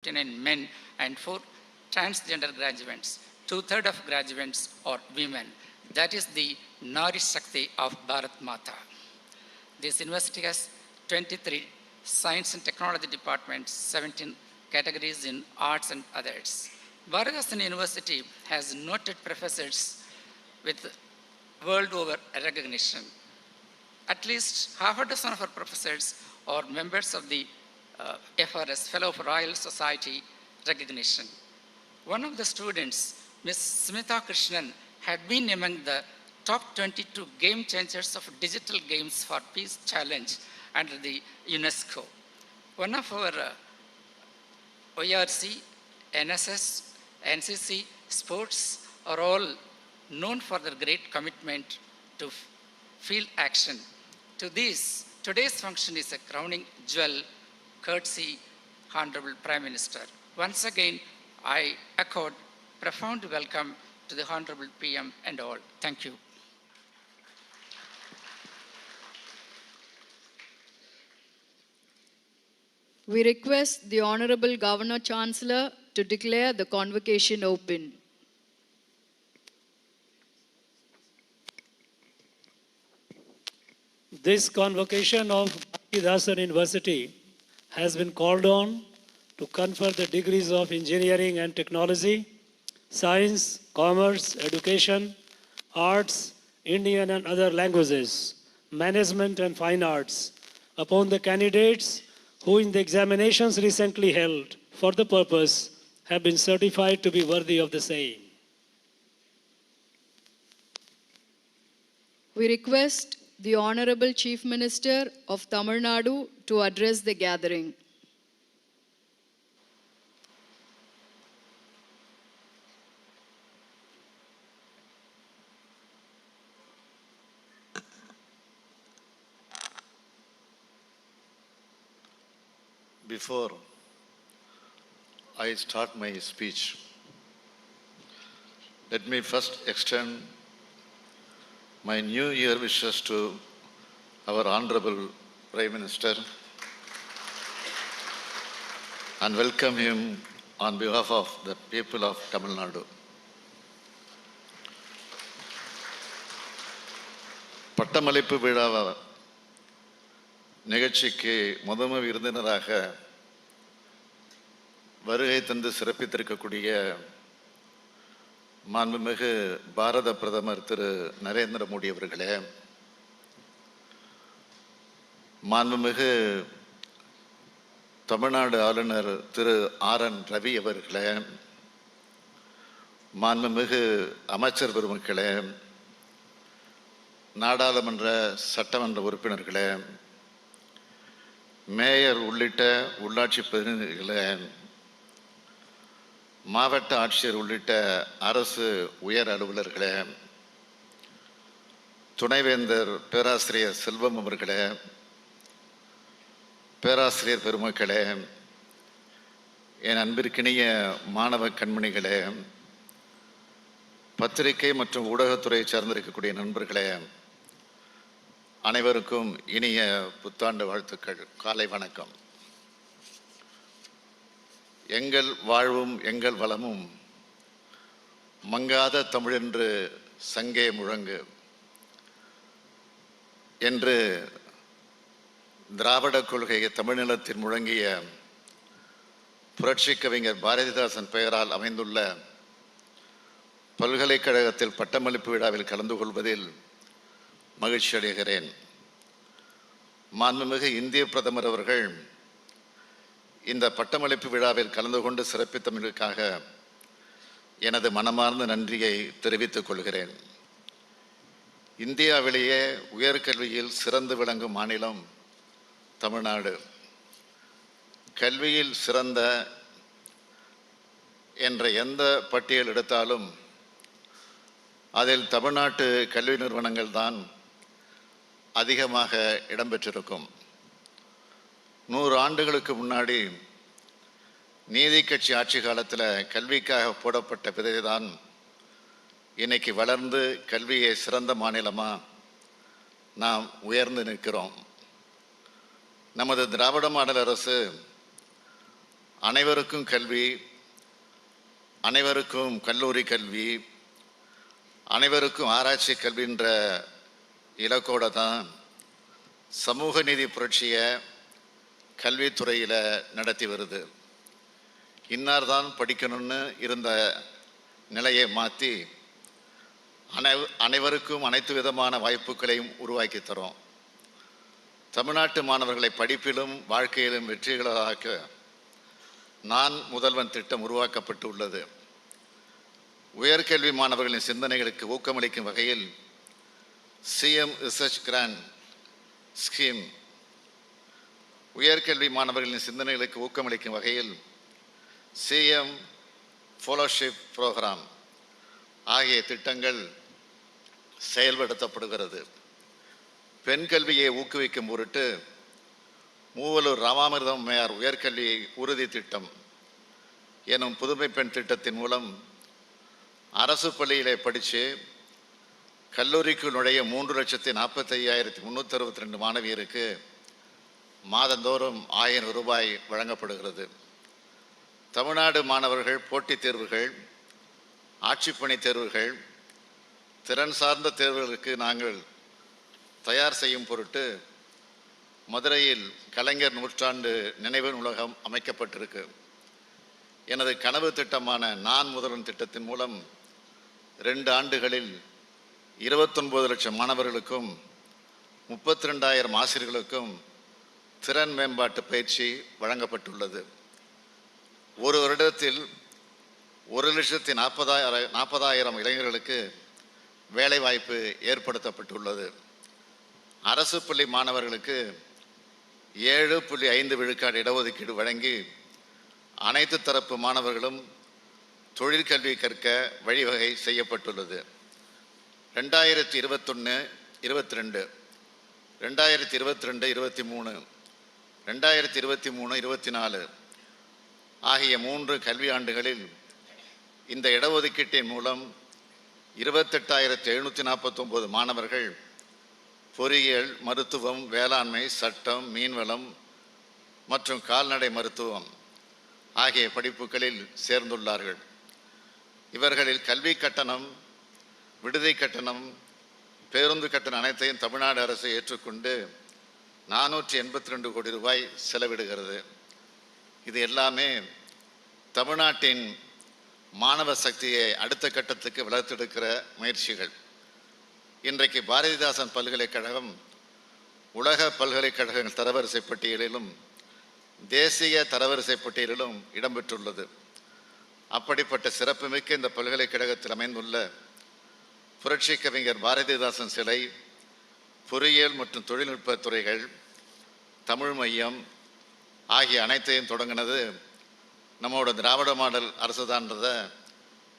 29 men and 4 transgender graduates. Two-thirds of graduates are women. That is the Nari Shakti of Bharat Mata. This university has 23 science and technology departments, 17 categories in arts and others. Bharathasan University has noted professors with world over recognition. At least half a dozen of our professors are members of the FRS, Fellow of Royal Society recognition. One of the students, Ms. Smita Krishnan, had been among the top 22 game changers of digital games for peace challenge under the UNESCO. One of our ORC, NSS, NCC, sports are all known for their great commitment to field action. To this, today's function is a crowning jewel, courtesy, Honorable Prime Minister. Once again, I accord profound welcome to the Honorable PM and all. Thank you. We request the Honorable Governor Chancellor to declare the convocation open. This convocation of Bharathasan University has been called on to confer the degrees of engineering and technology, science, commerce, education, arts, Indian and other languages, management and fine arts upon the candidates who in the examinations recently held for the purpose have been certified to be worthy of the same. We request the Honorable Chief Minister of Tamil Nadu to address the gathering. Before I start my speech, let me first extend my New Year wishes to our Honorable Prime Minister and welcome him on behalf of the people of Tamil Nadu. பட்டமளிப்பு விழா நிகழ்ச்சிக்கு முதன்மை விருந்தினராக வருகை தந்து சிறப்பித்திருக்கக்கூடிய மாண்புமிகு பாரத பிரதமர் திரு நரேந்திர மோடி அவர்களே, மாண்புமிகு தமிழ்நாடு ஆளுநர் திரு ஆர்.என். ரவி அவர்களே, மாண்புமிகு அமைச்சர் பெருமக்களே, நாடாளுமன்ற சட்டமன்ற உறுப்பினர்களே, மேயர் உள்ளிட்ட உள்ளாட்சி பிரதிநிதிகளே, மாவட்ட ஆட்சியர் உள்ளிட்ட அரசு உயர் அலுவலர்களே, துணைவேந்தர் பேராசிரியர் செல்வம் அவர்களே, பேராசிரியர் பெருமக்களே, என் அன்பிற்கினிய மாணவ கண்மணிகளே, பத்திரிகை மற்றும் ஊடகத்துறையை சார்ந்திருக்கக்கூடிய நண்பர்களே, அனைவருக்கும் இனிய புத்தாண்டு வாழ்த்துக்கள். காலை வணக்கம். எங்கள் வாழ்வும் எங்கள் வளமும் மங்காத தமிழென்று சங்கே முழங்கு என்று திராவிட கொள்கையை தமிழ்நிலத்தில் முழங்கிய புரட்சி கவிஞர் பாரதிதாசன் பெயரால் அமைந்துள்ள பல்கலைக்கழகத்தில் பட்டமளிப்பு விழாவில் கலந்து கொள்வதில் மகிழ்ச்சி அடைகிறேன். மாண்புமிகு இந்திய பிரதமர் அவர்கள் இந்த பட்டமளிப்பு விழாவில் கலந்து கொண்டு சிறப்பித்தமைக்காக எனது மனமார்ந்த நன்றியை தெரிவித்துக் கொள்கிறேன். இந்தியாவிலேயே உயர்கல்வியில் சிறந்து விளங்கும் மாநிலம் தமிழ்நாடு. கல்வியில் சிறந்த என்ற எந்த பட்டியல் எடுத்தாலும் அதில் தமிழ்நாட்டு கல்வி நிறுவனங்கள் தான் அதிகமாக இடம்பெற்றிருக்கும். 100 ஆண்டுகளுக்கு முன்னாடி நீதி கட்சி ஆட்சி காலத்தில் கல்விக்காக போடப்பட்ட விதை தான் இன்னைக்கு வளர்ந்து கல்வியை சிறந்த மாநிலமாக நாம் உயர்ந்து நிற்கிறோம். நமது திராவிட மாடல் அரசு அனைவருக்கும் கல்வி, அனைவருக்கும் கல்லூரி கல்வி, அனைவருக்கும் ஆராய்ச்சி கல்வின்ற இலக்கோட தான் சமூக நீதி புரட்சியை கல்வித்துறையில் நடத்தி வருது. இன்னார் தான் படிக்கணும்னு இருந்த நிலையை மாற்றி அனைவருக்கும் அனைத்து விதமான வாய்ப்புகளையும் உருவாக்கி தரோம். தமிழ்நாட்டு மாணவர்களை படிப்பிலும் வாழ்க்கையிலும் வெற்றிகளாக்க நான் முதல்வன் திட்டம் உருவாக்கப்பட்டு உள்ளது. உயர்கல்வி மாணவர்களின் சிந்தனைகளுக்கு ஊக்கமளிக்கும் வகையில் சிஎம் ரிசர்ச் கிராண்ட் ஸ்கீம், உயர்கல்வி மாணவர்களின் சிந்தனைகளுக்கு ஊக்கமளிக்கும் வகையில் சிஎம் ஃபெலோஷிப் ப்ரோக்ராம் ஆகிய திட்டங்கள் செயல்படுத்தப்படுகிறது. பெண் கல்வியை ஊக்குவிக்கும் பொருட்டு மூவலூர் ராமாமிர்தம் அம்மையார் உயர்கல்வி உறுதி திட்டம் எனும் புதுமை பெண் திட்டத்தின் மூலம் அரசு பள்ளியிலே படித்து கல்லூரிக்கு நுழைய 3,45,362 மாணவியருக்கு மாதந்தோறும் 1000 ரூபாய் வழங்கப்படுகிறது. தமிழ்நாடு மாணவர்கள் போட்டித் தேர்வுகள், ஆட்சிப்பணி தேர்வுகள், திறன் சார்ந்த தேர்வுகளுக்கு நாங்கள் தயார் செய்யும் பொருட்டு மதுரையில் கலைஞர் நூற்றாண்டு நினைவு நூலகம் அமைக்கப்பட்டிருக்கு. எனது கனவு திட்டமான நான் முதல்வன் திட்டத்தின் மூலம் 2 ஆண்டுகளில் 29 லட்சம் மாணவர்களுக்கும் 32,000 ஆசிரியர்களுக்கும் திறன் மேம்பாட்டு பயிற்சி வழங்கப்பட்டுள்ளது. ஒரு வருடத்தில் 1,40,000 இளைஞர்களுக்கு வேலைவாய்ப்பு ஏற்படுத்தப்பட்டுள்ளது. அரசு பள்ளி மாணவர்களுக்கு 7.5 விழுக்காடு இடஒதுக்கீடு வழங்கி அனைத்து தரப்பு மாணவர்களும் தொழிற்கல்வி கற்க வழிவகை செய்யப்பட்டுள்ளது. 2021-22, 2022-23, 2023-24 ஆகிய 3 கல்வி ஆண்டுகளில் இந்த இடஒதுக்கீட்டின் மூலம் 28,749 மாணவர்கள் பொறியியல், மருத்துவம், வேளாண்மை, சட்டம், மீன்வளம் மற்றும் கால்நடை மருத்துவம் ஆகிய படிப்புகளில் சேர்ந்துள்ளார்கள். இவர்களில் கல்வி கட்டணம், விடுதி கட்டணம், பேருந்து கட்டணம் அனைத்தையும் தமிழ்நாடு அரசு ஏற்றுக்கொண்டு 482 கோடி ரூபாய் செலவிடுகிறது. இது எல்லாமே தமிழ்நாட்டின் மாணவ சக்தியை அடுத்த கட்டத்துக்கு வளர்த்தெடுக்கிற முயற்சிகள். இன்றைக்கு பாரதிதாசன் பல்கலைக்கழகம் உலக பல்கலைக்கழகங்கள் தரவரிசை பட்டியலிலும் தேசிய தரவரிசை பட்டியலிலும் இடம்பெற்றுள்ளது. அப்படிப்பட்ட சிறப்புமிக்க இந்த பல்கலைக்கழகத்தில் அமைந்துள்ள புரட்சி கவிஞர் பாரதிதாசன் சிலை, பொறியியல் மற்றும் தொழில்நுட்ப துறைகள், தமிழ் மையம் ஆகிய அனைத்தையும் தொடங்கினது நம்மோட திராவிட மாடல் அரசுதான்றதை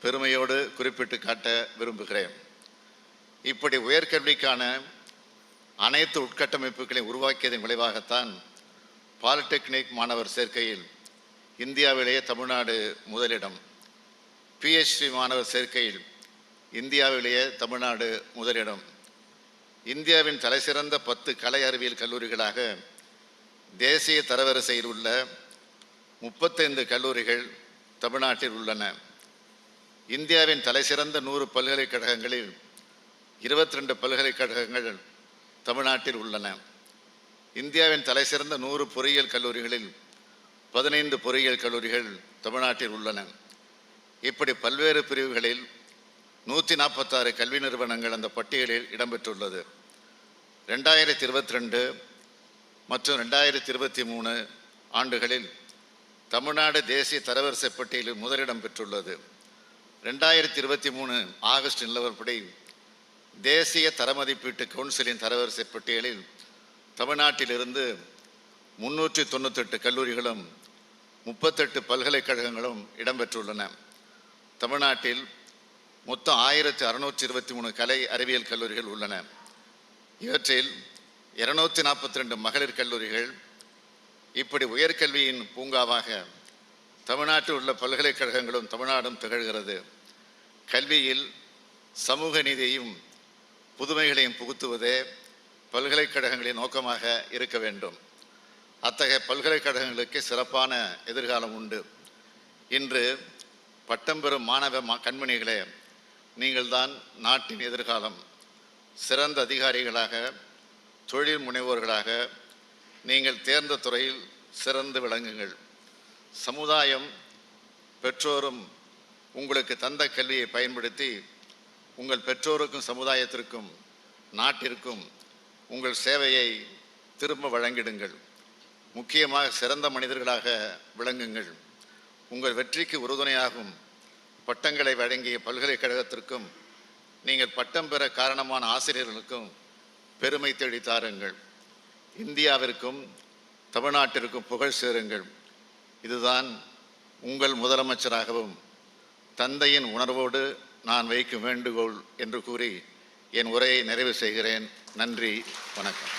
பெருமையோடு குறிப்பிட்டு காட்ட விரும்புகிறேன். இப்படி உயர்கல்விக்கான அனைத்து உட்கட்டமைப்புகளை உருவாக்கியதன் விளைவாகத்தான் பாலிடெக்னிக் மாணவர் சேர்க்கையில் இந்தியாவிலேயே தமிழ்நாடு முதலிடம், PhD மாணவர் சேர்க்கையில் இந்தியாவிலேயே தமிழ்நாடு முதலிடம். இந்தியாவின் தலைசிறந்த 10 கலை அறிவியல் கல்லூரிகளாக தேசிய தரவரிசையில் உள்ள 35 கல்லூரிகள் தமிழ்நாட்டில் உள்ளன. இந்தியாவின் தலைசிறந்த 100 பல்கலைக்கழகங்களில் 22 பல்கலைக்கழகங்கள் தமிழ்நாட்டில் உள்ளன. இந்தியாவின் தலைசிறந்த 100 பொறியியல் கல்லூரிகளில் 15 பொறியியல் கல்லூரிகள் தமிழ்நாட்டில் உள்ளன. இப்படி பல்வேறு பிரிவுகளில் 146 கல்வி நிறுவனங்கள் அந்த பட்டியலில் இடம்பெற்றுள்ளது. 2022 மற்றும் 2023 ஆண்டுகளில் தமிழ்நாடு தேசிய தரவரிசை பட்டியலில் முதலிடம் பெற்றுள்ளது. 2023 ஆகஸ்ட் நிலவரப்படி தேசிய தரமதிப்பீட்டு கவுன்சிலின் தரவரிசை பட்டியலில் தமிழ்நாட்டிலிருந்து 398 கல்லூரிகளும் 38 பல்கலைக்கழகங்களும் இடம்பெற்றுள்ளன. தமிழ்நாட்டில் மொத்தம் 1623 கலை அறிவியல் கல்லூரிகள் உள்ளன. இவற்றில் 242 மகளிர் கல்லூரிகள். இப்படி உயர்கல்வியின் பூங்காவாக தமிழ்நாட்டில் உள்ள பல்கலைக்கழகங்களும் தமிழ்நாடும் திகழ்கிறது. கல்வியில் சமூக நீதியையும் புதுமைகளையும் புகுத்துவதே பல்கலைக்கழகங்களின் நோக்கமாக இருக்க வேண்டும். அத்தகைய பல்கலைக்கழகங்களுக்கு சிறப்பான எதிர்காலம் உண்டு. இன்று பட்டம் பெறும் மாணவ கண்மணிகளே, நீங்கள்தான் நாட்டின் எதிர்காலம். சிறந்த அதிகாரிகளாக, தொழில் முனைவோர்களாக நீங்கள் தேர்ந்த துறையில் சிறந்து விளங்குங்கள். சமுதாயம், பெற்றோரும் உங்களுக்கு தந்த கல்வியை பயன்படுத்தி உங்கள் பெற்றோருக்கும் சமுதாயத்திற்கும் நாட்டிற்கும் உங்கள் சேவையை திரும்ப வழங்கிடுங்கள். முக்கியமாக சிறந்த மனிதர்களாக விளங்குங்கள். உங்கள் வெற்றிக்கு உறுதுணையாகும் பட்டங்களை வழங்கிய பல்கலைக்கழகத்திற்கும் நீங்கள் பட்டம் பெற காரணமான ஆசிரியர்களுக்கும் பெருமை தேடி தாருங்கள். இந்தியாவிற்கும் தமிழ்நாட்டிற்கும் புகழ் சேருங்கள். இதுதான் உங்கள் முதலமைச்சராகவும் தந்தையின் உணர்வோடு நான் வைக்கும் வேண்டுகோள் என்று கூறி என் உரையை நிறைவு செய்கிறேன். நன்றி, வணக்கம்.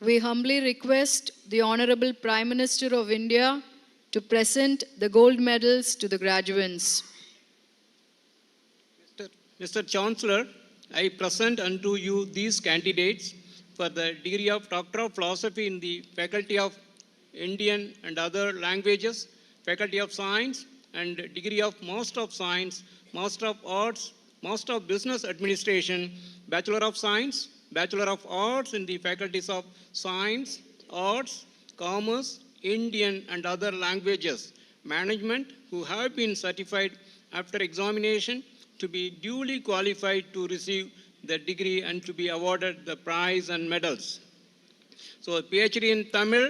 We humbly request the Honorable Prime Minister of India to present the gold medals to the graduates. Mr. Chancellor, I present unto you these candidates for the degree of Doctor of Philosophy in the Faculty of Indian and Other Languages, Faculty of Science, and degree of Master of Science, Master of Arts, Master of Business Administration, Bachelor of Science, Bachelor of Arts in the Faculties of Science, Arts, Commerce, Indian and Other Languages, Management, who have been certified after examination to be duly qualified to receive the degree and to be awarded the prize and medals. So, PhD in Tamil,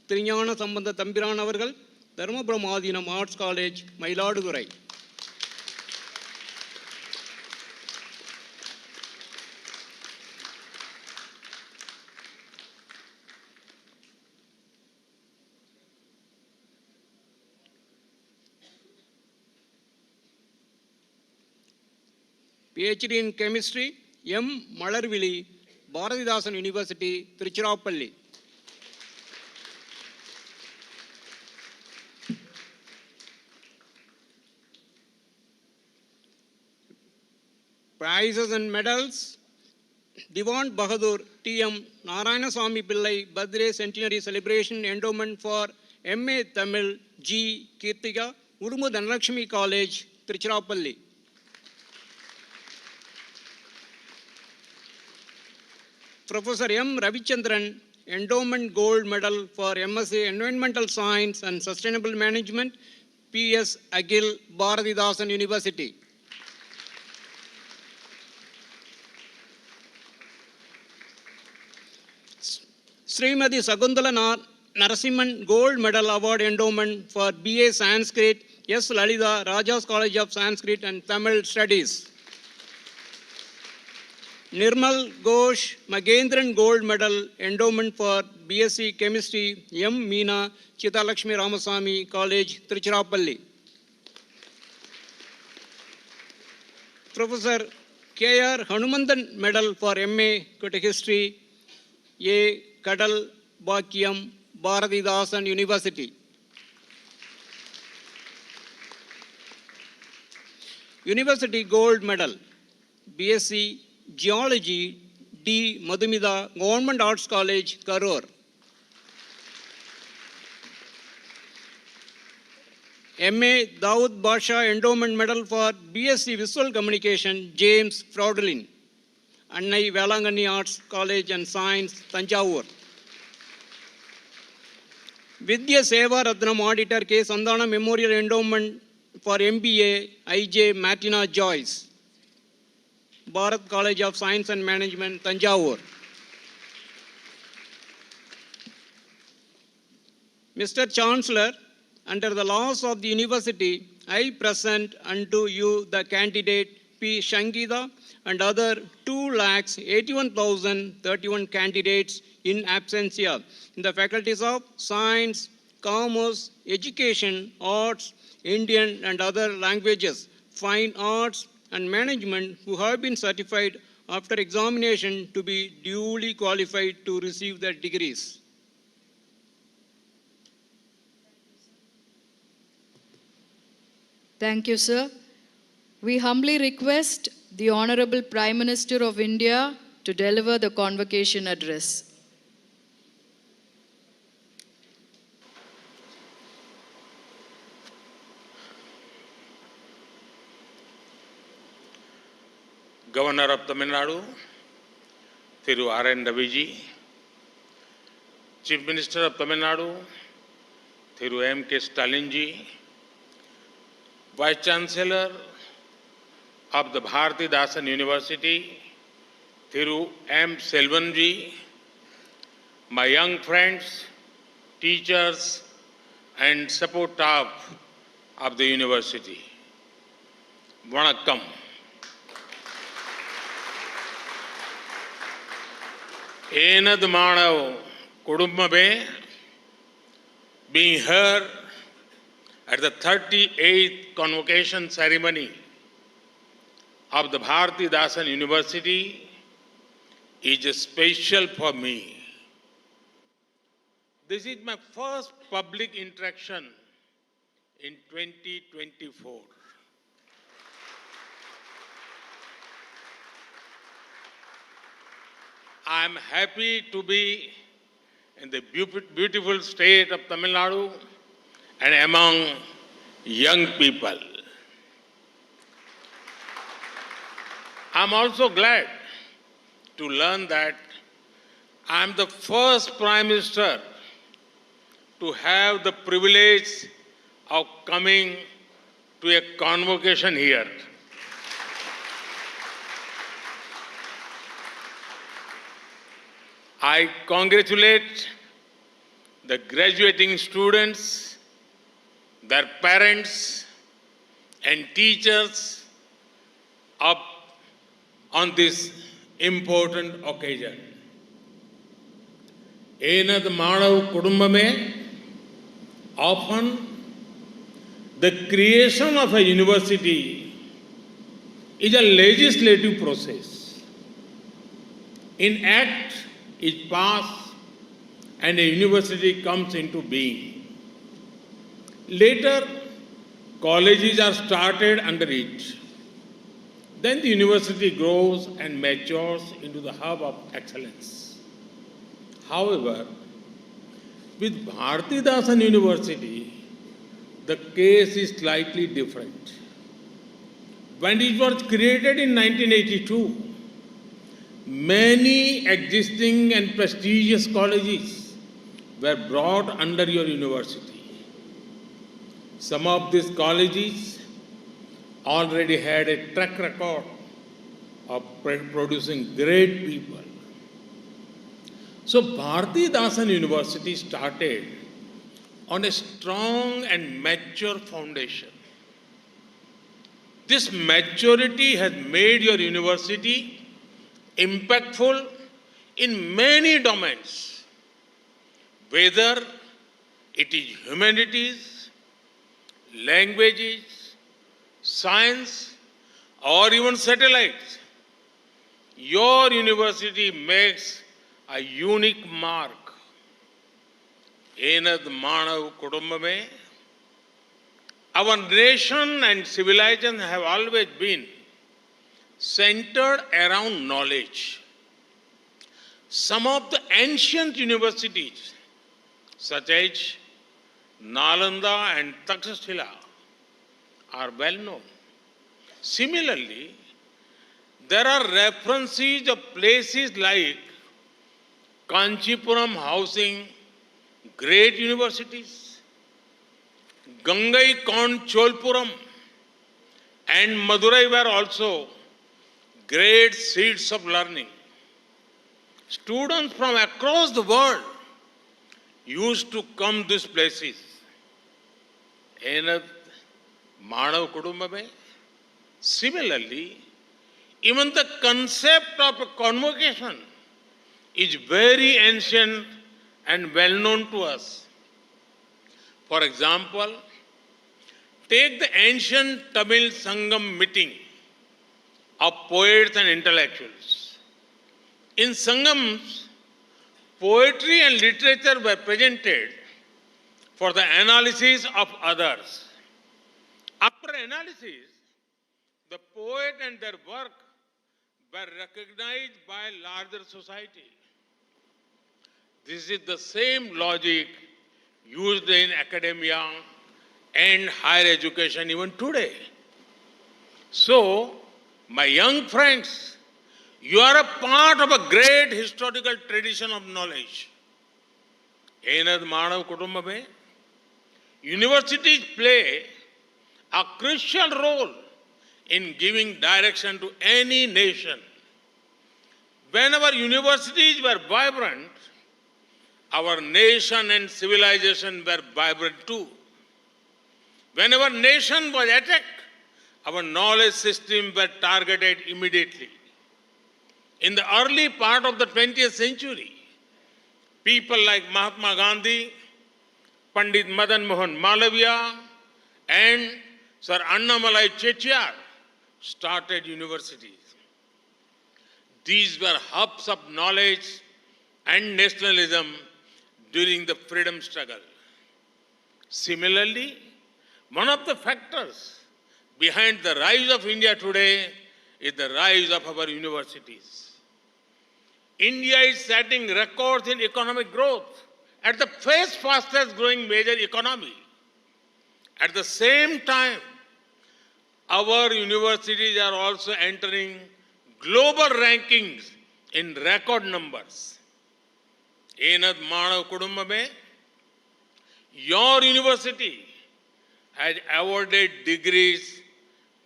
Thirinyana Sambandha Thambiran avargal, Dharmapuram Adinam Arts College, Mayiladurai. PhD in Chemistry, M. Malarvili, Bharatidasan University, Tiruchirappalli. Prizes and medals. Diwan Bahadur T.M. Narayanaswamy Pillai Birthday Centenary Celebration Endowment for M.A. Tamil G. Kirtika, Urumu Dhanalakshmi College, Tiruchirappalli. Professor M. Ravichandran, Endowment Gold Medal for MSc Environmental Science and Sustainable Management, P.S. Agil, Bharatidasan University. Srimati Sakuntala Narasimhan Gold Medal Award Endowment for B.A. Sanskrit, S. Lalita, Rajas College of Sanskrit and Tamil Studies. Nirmal Ghosh Magendran Gold Medal Endowment for BSc Chemistry, M. Meena, Chittalakshmi Ramaswamy College, Tiruchirappalli. Professor K.R. Hanumandan Medal for M.A. History, A. Kadal Bhakyam, Bharatidasan University. University Gold Medal, BSc Geology, D. Madhumida, Government Arts College, Karur. M.A. Dawood Basha Endowment Medal for BSc Visual Communication, James Fraudlin, Annai Velangani Arts College and Science, Tanjavur. Vidya Seva Ratnam Auditor K. Sandana Memorial Endowment for MBA, I.J. Martina Joyce, Bharat College of Science and Management, Tanjavur. Mr. Chancellor, under the laws of the university, I present unto you the candidate P. Shankida and other 281,031 candidates in absentia in the faculties of Science, Commerce, Education, Arts, Indian and other languages, Fine Arts and Management who have been certified after examination to be duly qualified to receive their degrees. Thank you, sir. We humbly request the Honorable Prime Minister of India to deliver the convocation address. Governor of Tamil Nadu, Thiru R.N. Raviji, Chief Minister of Tamil Nadu, Thiru M.K. Stalinji, Vice Chancellor of the Bharatidasan University, Thiru M. Selvanji, my young friends, teachers, and support staff of the university. Vanakkam. Enad Manav Kudumbabe, being here at the 38th convocation ceremony of the Bharatidasan University is special for me. This is my first public interaction in 2024. I am happy to be in the beautiful state of Tamil Nadu and among young people. I am also glad to learn that I am the first Prime Minister to have the privilege of coming to a convocation here. I congratulate the graduating students, their parents, and teachers on this important occasion. Enad Manav Kudumbame, often the creation of a university is a legislative process. An act is passed and a university comes into being. Later, colleges are started under it. Then the university grows and matures into the hub of excellence. However, with Bharatidasan University, the case is slightly different. When it was created in 1982, many existing and prestigious colleges were brought under your university. Some of these colleges already had a track record of producing great people. So Bharatidasan University started on a strong and mature foundation. This maturity has made your university impactful in many domains, whether it is humanities, languages, science, or even satellites. Your university makes a unique mark. Enad Manav Kudumbame. Our nation and civilization have always been centered around knowledge. Some of the ancient universities, such as Nalanda and Takshashila, are well known. Similarly, there are references of places like Kanchipuram housing great universities, Gangaikond Cholpuram and Madurai were also great seats of learning. Students from across the world used to come these places. Enad Manav Kudumbame. Similarly, even the concept of a convocation is very ancient and well known to us. For example, take the ancient Tamil Sangam meeting of poets and intellectuals. In Sangams, poetry and literature were presented for the analysis of others. After analysis, the poet and their work were recognized by larger society. This is the same logic used in academia and higher education even today. So, my young friends, you are a part of a great historical tradition of knowledge. Enad Manav Kutumbame, universities play a crucial role in giving direction to any nation. When our universities were vibrant, our nation and civilization were vibrant too. When our nation was attacked, our knowledge system were targeted immediately. In the early part of the 20th century, people like Mahatma Gandhi, Pandit Madan Mohan Malaviya, and Sir Annamalai Chettiar started universities. These were hubs of knowledge and nationalism during the freedom struggle. Similarly, one of the factors behind the rise of India today is the rise of our universities. India is setting records in economic growth at the fastest growing major economy. At the same time, our universities are also entering global rankings in record numbers. Enad Manav Kudumbame, your university has awarded degrees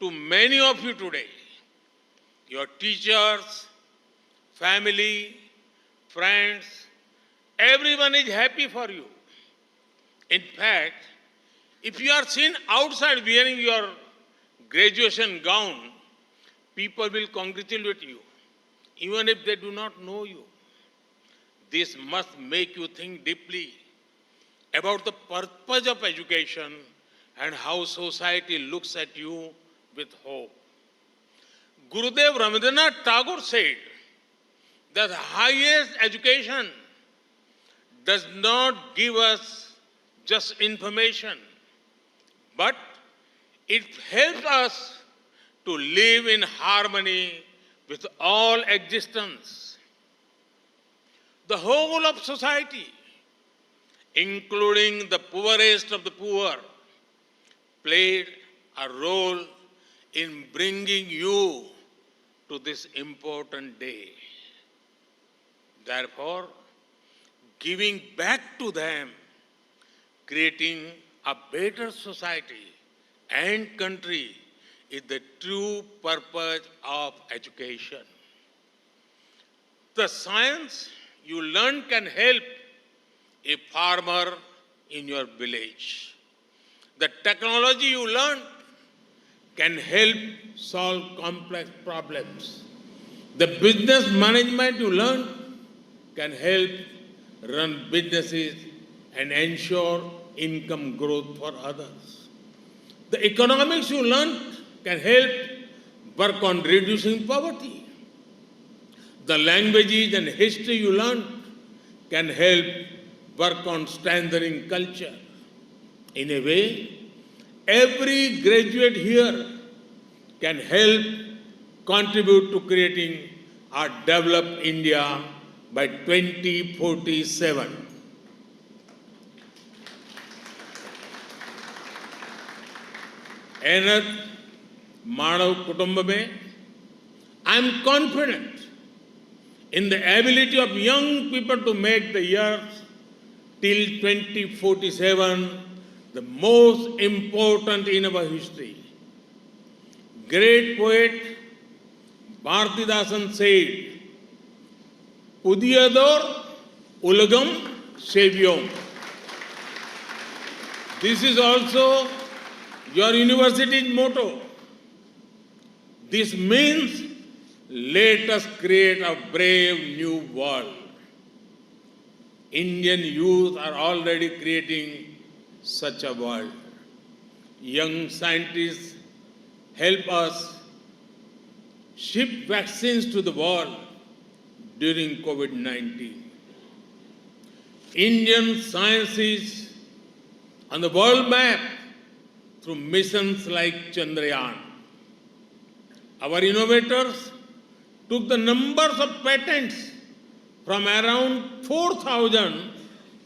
to many of you today. Your teachers, family, friends, everyone is happy for you. In fact, if you are seen outside wearing your graduation gown, people will congratulate you, even if they do not know you. This must make you think deeply about the purpose of education and how society looks at you with hope. Gurudev Rabindranath Tagore said that the highest education does not give us just information, but it helps us to live in harmony with all existence. The whole of society, including the poorest of the poor, played a role in bringing you to this important day. Therefore, giving back to them, creating a better society and country is the true purpose of education. The science you learn can help a farmer in your village. The technology you learn can help solve complex problems. The business management you learn can help run businesses and ensure income growth for others. The economics you learn can help work on reducing poverty. The languages and history you learn can help work on strengthening culture. In a way, every graduate here can help contribute to creating a developed India by 2047. Enad Manav Kutumbame, I am confident in the ability of young people to make the years till 2047 the most important in our history. Great poet Bharatidasan said, Pudiyador Ulagam Sevyom. This is also your university's motto. This means let us create a brave new world. Indian youth are already creating such a world. Young scientists help us ship vaccines to the world during COVID-19. Indian science is on the world map through missions like Chandrayaan. Our innovators took the numbers of patents from around 4,000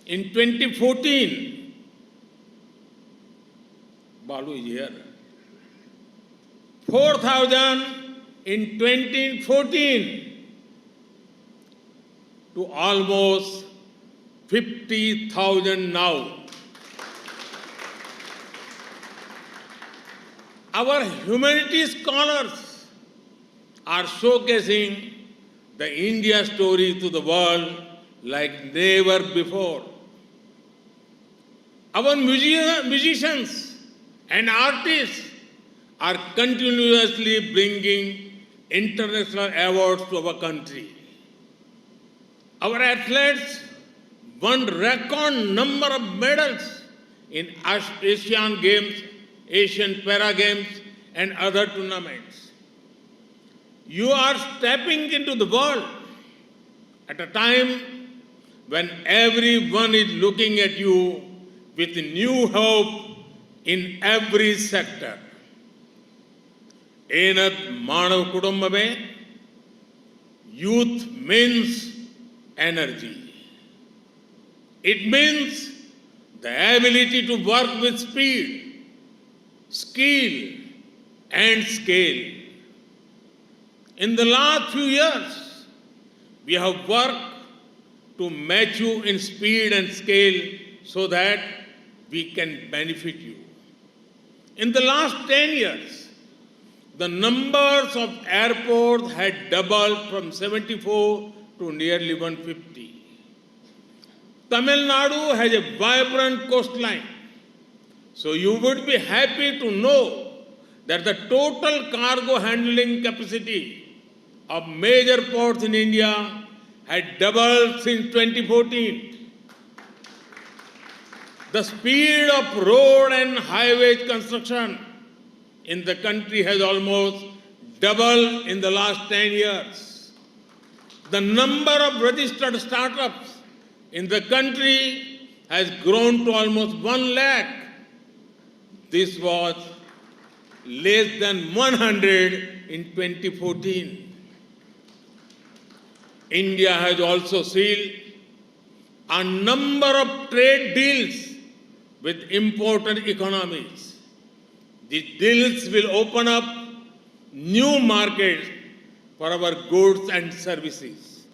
in 2014. Balu is here. 4,000 in 2014 to almost 50,000 now. Our humanities scholars are showcasing the India story to the world like never before. Our musicians and artists are continuously bringing international awards to our country. Our athletes won record number of medals in Asian Games, Asian Para Games, and other tournaments. You are stepping into the world at a time when everyone is looking at you with new hope in every sector. Enad Manav Kudumbame, youth means energy. It means the ability to work with speed, skill, and scale. In the last few years, we have worked to match you in speed and scale so that we can benefit you. In the last 10 years, the numbers of airports had doubled from 74 to nearly 150. Tamil Nadu has a vibrant coastline. So you would be happy to know that the total cargo handling capacity of major ports in India had doubled since 2014. The speed of road and highway construction in the country has almost doubled in the last 10 years. The number of registered startups in the country has grown to almost 1 lakh. This was less than 100 in 2014. India has also sealed a number of trade deals with important economies. These deals will open up new markets for our goods and services.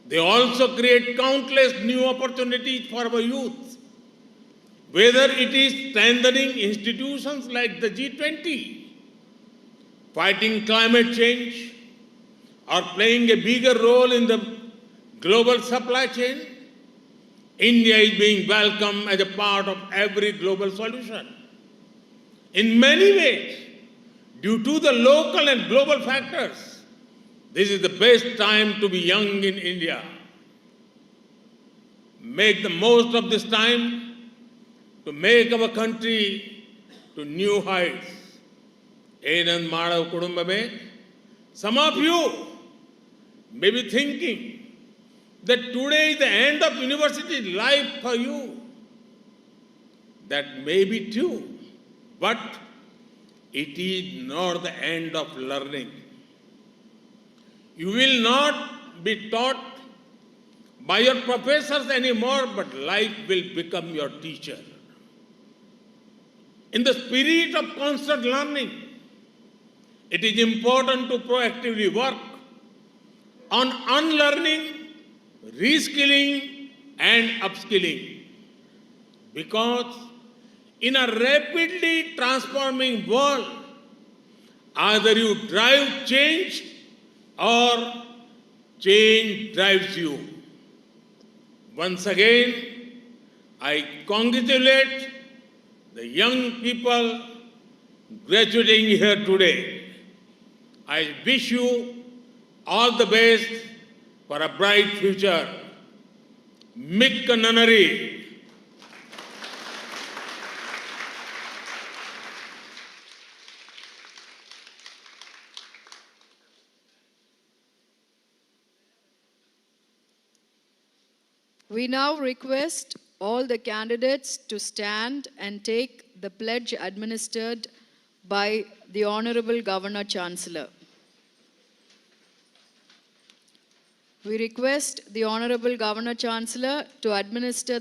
They also create countless new opportunities for our youth. Whether it is strengthening institutions like the G20, fighting climate change, or playing a bigger role in the global supply chain, India is being welcomed as a part of every global solution. In many ways, due to the local and global factors, this is the best time to be young in India. Make the most of this time to make our country to new heights. Enad Manav Kudumbame, some of you may be thinking that today is the end of university life for you. That may be true, but it is not the end of learning. You will not be taught by your professors anymore, but life will become your teacher. In the spirit of constant learning, it is important to proactively work on unlearning, reskilling, and upskilling. Because in a rapidly transforming world, either you drive change or change drives you. Once again, I congratulate the young people graduating here today. I wish you all the best for a bright future. Mikka Nanari. We now request all the candidates to stand and take the pledge administered by the Honorable Governor Chancellor. We request the Honorable Governor Chancellor to administer the